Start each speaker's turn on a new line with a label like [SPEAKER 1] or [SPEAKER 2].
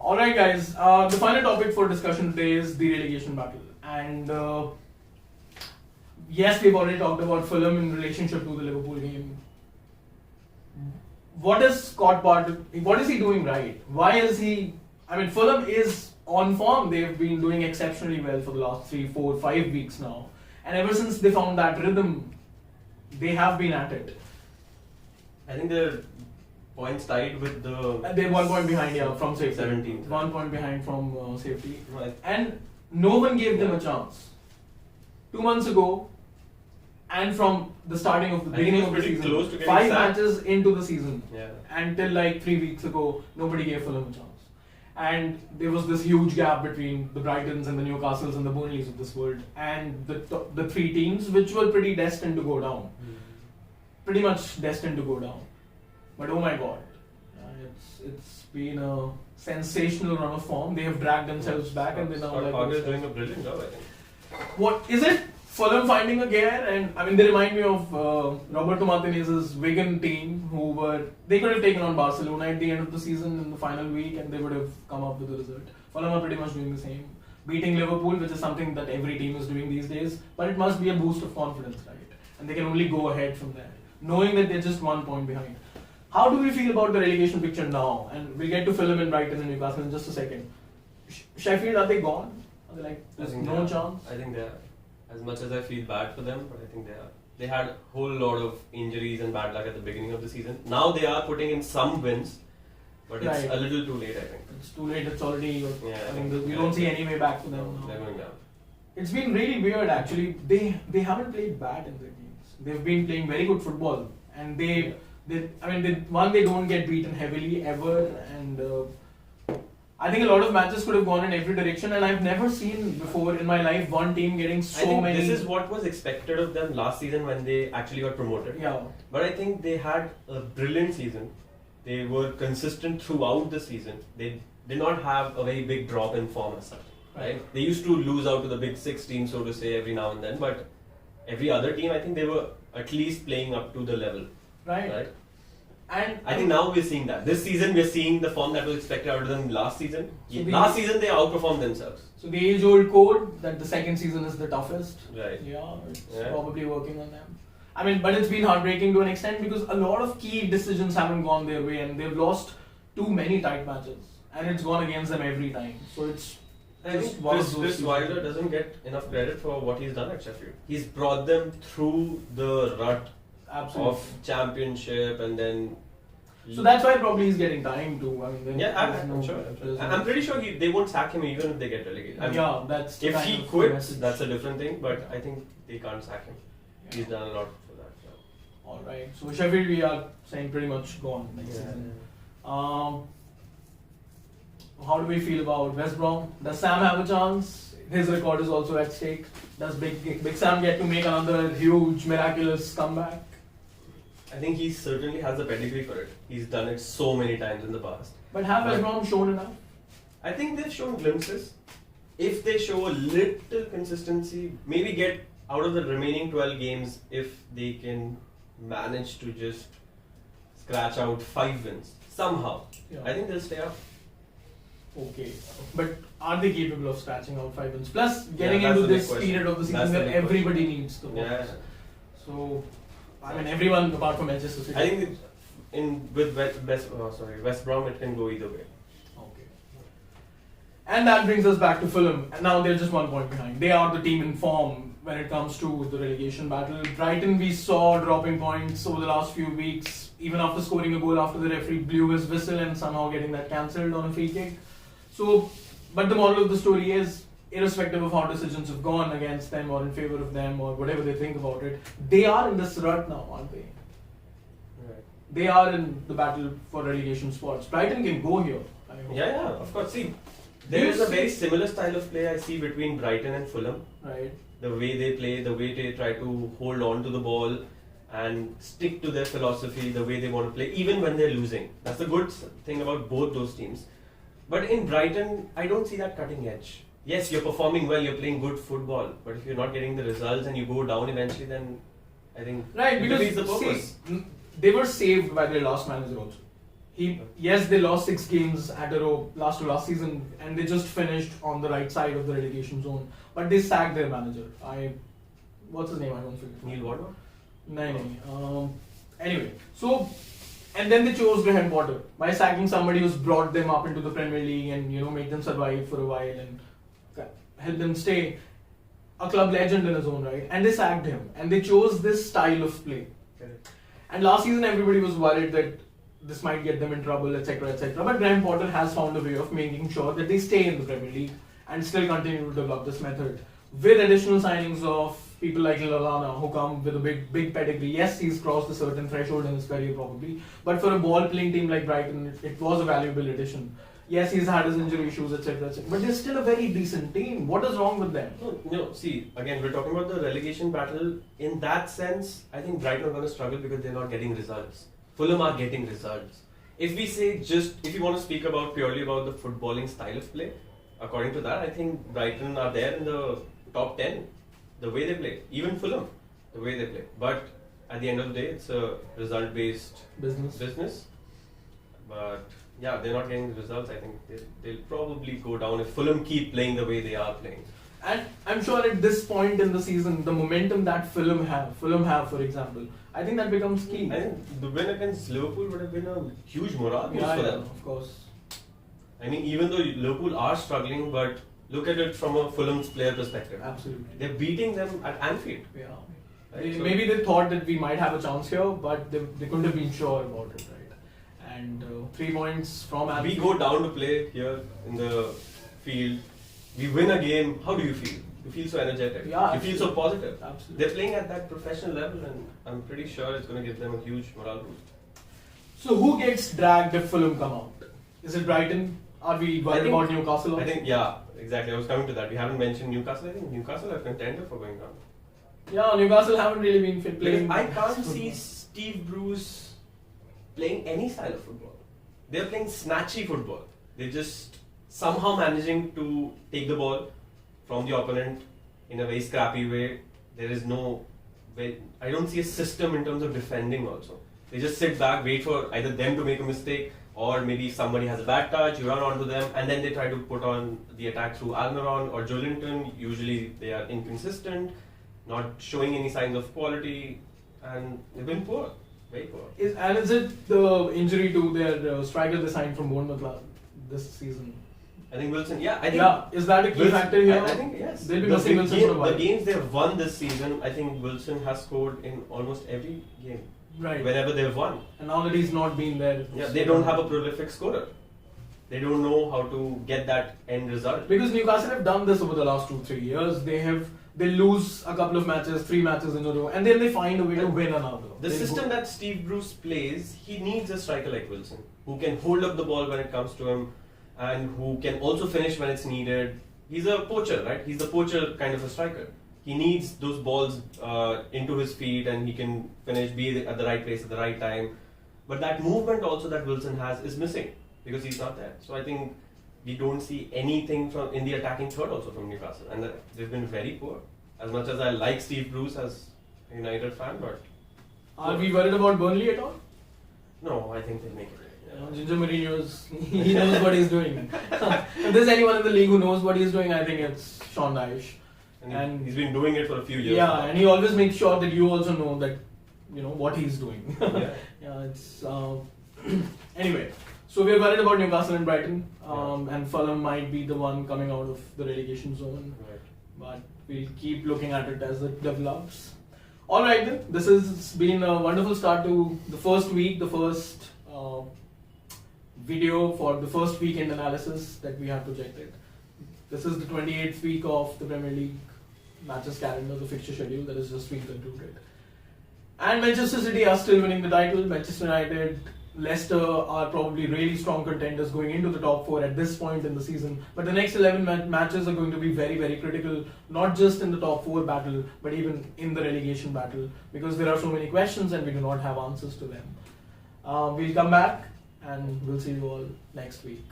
[SPEAKER 1] Alright, guys. The final topic for discussion today is the relegation battle. And yes, we've already talked about Fulham in relationship to the Liverpool game. What is Scott Parton? What is he doing right? Why is he? I mean, Fulham is on form. They've been doing exceptionally well for the last 3, 4, 5 weeks now. And ever since they found that rhythm, they have been at it.
[SPEAKER 2] I think they're points tied with the.
[SPEAKER 1] They're 1 point behind, yeah, from safety.
[SPEAKER 2] 17th.
[SPEAKER 1] 1 point behind from safety.
[SPEAKER 2] Right.
[SPEAKER 1] And no one gave them a chance. 2 months ago, and from the starting of the beginning of the season,
[SPEAKER 2] close to
[SPEAKER 1] 5
[SPEAKER 2] sacked.
[SPEAKER 1] matches into the season,
[SPEAKER 2] Yeah.
[SPEAKER 1] until like 3 weeks ago, nobody gave Fulham a chance. And there was this huge gap between the Brightons and the Newcastles and the Burnleys of this world, and the 3 teams which were pretty destined to go down. Pretty much destined to go down. But oh my god, it's been a sensational run of form. They have dragged themselves back, and they now
[SPEAKER 2] Scott
[SPEAKER 1] like.
[SPEAKER 2] Parker is doing a brilliant job, I think.
[SPEAKER 1] What is it? Fulham finding a gear, and I mean they remind me of Roberto Martinez's Wigan team, they could have taken on Barcelona at the end of the season in the final week, and they would have come up with a result. Fulham are pretty much doing the same, beating Liverpool, which is something that every team is doing these days. But it must be a boost of confidence, right? And they can only go ahead from there, knowing that they're just 1 point behind. How do we feel about the relegation picture now? And we'll get to Fulham and Brighton and Newcastle in just a second. Sheffield, are they gone? Are they like, there's no chance?
[SPEAKER 2] I think they are. As much as I feel bad for them, but I think they are. They had a whole lot of injuries and bad luck at the beginning of the season. Now they are putting in some wins, but it's a little too late, I think.
[SPEAKER 1] It's too late, it's already.
[SPEAKER 2] Yeah,
[SPEAKER 1] I think we don't see any way back for them now.
[SPEAKER 2] They're going down.
[SPEAKER 1] It's been really weird actually. They haven't played bad in their games. They've been playing very good football, and they don't get beaten heavily ever, and I think a lot of matches could have gone in every direction, and I've never seen before in my life one team getting so many.
[SPEAKER 2] This is what was expected of them last season when they actually got promoted.
[SPEAKER 1] Yeah.
[SPEAKER 2] But I think they had a brilliant season. They were consistent throughout the season. They did not have a very big drop in form as such. Right? They used to lose out to the big 6 teams, so to say, every now and then, but every other team, I think they were at least playing up to the level.
[SPEAKER 1] Right. And
[SPEAKER 2] I think now we're seeing that. This season we're seeing the form that was expected out of them last season.
[SPEAKER 1] So
[SPEAKER 2] last season they outperformed themselves.
[SPEAKER 1] So the age-old code that the second season is the toughest.
[SPEAKER 2] Right.
[SPEAKER 1] Yeah, it's probably working on them. I mean, but it's been heartbreaking to an extent because a lot of key decisions haven't gone their way, and they've lost too many tight matches, and it's gone against them every time. So it's.
[SPEAKER 2] I think Chris Wilder doesn't get enough credit for what he's done at Sheffield. He's brought them through the rut of championship, and then.
[SPEAKER 1] So that's why probably he's getting time to. I mean,
[SPEAKER 2] I'm sure. I'm pretty sure they won't sack him even if they get relegated. I mean,
[SPEAKER 1] that's.
[SPEAKER 2] If he quits, that's a different thing. But I think they can't sack him. Yeah. He's done a lot for that. So.
[SPEAKER 1] All right. So Sheffield, we are saying pretty much gone next season. How do we feel about West Brom? Does Sam have a chance? His record is also at stake. Does Big Sam get to make another huge, miraculous comeback?
[SPEAKER 2] I think he certainly has the pedigree for it. He's done it so many times in the past.
[SPEAKER 1] But have West Brom shown enough?
[SPEAKER 2] I think they've shown glimpses. If they show a little consistency, maybe get out of the remaining 12 games, if they can manage to just scratch out 5 wins somehow, I think they'll stay up.
[SPEAKER 1] Okay, but are they capable of scratching out 5 wins? Plus, getting into this period of the season where everybody needs the points. So, I mean, everyone apart from Manchester City.
[SPEAKER 2] I think with West Brom, it can go either way.
[SPEAKER 1] Okay. And that brings us back to Fulham. And now they're just 1 point behind. They are the team in form when it comes to the relegation battle. Brighton, we saw dropping points over the last few weeks, even after scoring a goal after the referee blew his whistle and somehow getting that cancelled on a free kick. So, but the moral of the story is, irrespective of how decisions have gone against them or in favor of them or whatever they think about it, they are in this rut now, aren't they?
[SPEAKER 2] Right.
[SPEAKER 1] They are in the battle for relegation spots. Brighton can go here.
[SPEAKER 2] Yeah, of course. See, there is a very similar style of play I see between Brighton and Fulham.
[SPEAKER 1] Right.
[SPEAKER 2] The way they play, the way they try to hold on to the ball and stick to their philosophy, the way they want to play, even when they're losing. That's the good thing about both those teams. But in Brighton, I don't see that cutting edge. Yes, you're performing well, you're playing good football, but if you're not getting the results and you go down eventually, then I think
[SPEAKER 1] right, because
[SPEAKER 2] the purpose.
[SPEAKER 1] See, they were saved by their last manager also. Yes, they lost 6 games at a row last season, and they just finished on the right side of the relegation zone. But they sacked their manager. What's his name? I don't forget.
[SPEAKER 2] Neil Wardle?
[SPEAKER 1] No. Anyway, so and then they chose Graham Potter by sacking somebody who's brought them up into the Premier League and made them survive for a while and help them stay a club legend in his own right. And they sacked him, and they chose this style of play.
[SPEAKER 2] Correct.
[SPEAKER 1] And last season, everybody was worried that this might get them in trouble, etc., etc. But Graham Potter has found a way of making sure that they stay in the Premier League and still continue to develop this method with additional signings of people like Lallana who come with a big pedigree. Yes, he's crossed a certain threshold in his career probably, but for a ball-playing team like Brighton, it was a valuable addition. Yes, he's had his injury issues, etc., etc. But they're still a very decent team. What is wrong with them?
[SPEAKER 2] No, see, again, we're talking about the relegation battle. In that sense, I think Brighton are going to struggle because they're not getting results. Fulham are getting results. If we say if you want to speak about purely about the footballing style of play, according to that, I think Brighton are there in the top 10, the way they play. Even Fulham, the way they play. But at the end of the day, it's a result-based business. But yeah, they're not getting the results. I think they'll probably go down if Fulham keep playing the way they are playing.
[SPEAKER 1] And I'm sure at this point in the season, the momentum that Fulham have, for example, I think that becomes key.
[SPEAKER 2] I think the win against Liverpool would have been a huge morale boost for them.
[SPEAKER 1] Of course.
[SPEAKER 2] I mean, even though Liverpool are struggling, but look at it from a Fulham's player perspective.
[SPEAKER 1] Absolutely.
[SPEAKER 2] They're beating them at Anfield.
[SPEAKER 1] Yeah.
[SPEAKER 2] Right?
[SPEAKER 1] Maybe they thought that we might have a chance here, but they couldn't have been sure about it, right? And 3 points from Anfield.
[SPEAKER 2] We go down to play here in the field. We win a game. How do you feel? You feel so energetic.
[SPEAKER 1] Yeah,
[SPEAKER 2] you feel so positive.
[SPEAKER 1] Absolutely.
[SPEAKER 2] They're playing at that professional level, and I'm pretty sure it's going to give them a huge morale boost.
[SPEAKER 1] So who gets dragged if Fulham come out? Is it Brighton? Are we worried about Newcastle?
[SPEAKER 2] I think, yeah, exactly. I was coming to that. We haven't mentioned Newcastle. I think Newcastle are contender for going down.
[SPEAKER 1] Yeah, Newcastle haven't really been fit playing.
[SPEAKER 2] I can't see Steve Bruce playing any style of football. They're playing snatchy football. They're just somehow managing to take the ball from the opponent in a very scrappy way. There is no way. I don't see a system in terms of defending also. They just sit back, wait for either them to make a mistake, or maybe somebody has a bad touch, you run onto them, and then they try to put on the attack through Almiron or Joelinton. Usually they are inconsistent, not showing any signs of quality, and they've been poor, very poor.
[SPEAKER 1] Is it the injury to their striker they signed from Bournemouth this season?
[SPEAKER 2] I think Wilson, yeah. I think
[SPEAKER 1] is that a key factor here?
[SPEAKER 2] I think yes.
[SPEAKER 1] They'll be missing Wilson for a while.
[SPEAKER 2] The games they've won this season, I think Wilson has scored in almost every game.
[SPEAKER 1] Right.
[SPEAKER 2] Whenever they've won.
[SPEAKER 1] And now that he's not been there.
[SPEAKER 2] Yeah, they don't have a prolific scorer. They don't know how to get that end result.
[SPEAKER 1] Because Newcastle have done this over the last 2-3 years. They lose a couple of matches, 3 matches in a row, and then they find a way to win another.
[SPEAKER 2] The system that Steve Bruce plays, he needs a striker like Wilson, who can hold up the ball when it comes to him, and who can also finish when it's needed. He's a poacher, right? He's the poacher kind of a striker. He needs those balls into his feet, and he can finish, be at the right place at the right time. But that movement also that Wilson has is missing because he's not there. So I think we don't see anything from in the attacking third also from Newcastle, and they've been very poor. As much as I like Steve Bruce as a United fan, but
[SPEAKER 1] are we worried about Burnley at all?
[SPEAKER 2] No, I think they'll make it.
[SPEAKER 1] Ginger Mourinho's, he knows what he's doing. If there's anyone in the league who knows what he's doing, I think it's Sean Dyche.
[SPEAKER 2] And he's been doing it for a few years.
[SPEAKER 1] Yeah,
[SPEAKER 2] now.
[SPEAKER 1] and he always makes sure that you also know that what he's doing.
[SPEAKER 2] Yeah.
[SPEAKER 1] It's anyway. So we're worried about Newcastle and Brighton, and Fulham might be the one coming out of the relegation zone.
[SPEAKER 2] Right.
[SPEAKER 1] But we'll keep looking at it as it develops. All right, then. This has been a wonderful start to the first week, the first video for the first weekend analysis that we have projected. This is the 28th week of the Premier League matches calendar, the fixture schedule that has just been concluded. And Manchester City are still winning the title. Manchester United, Leicester are probably really strong contenders going into the top 4 at this point in the season. But the next 11 matches are going to be very, very critical, not just in the top 4 battle, but even in the relegation battle, because there are so many questions and we do not have answers to them. We'll come back and we'll see you all next week.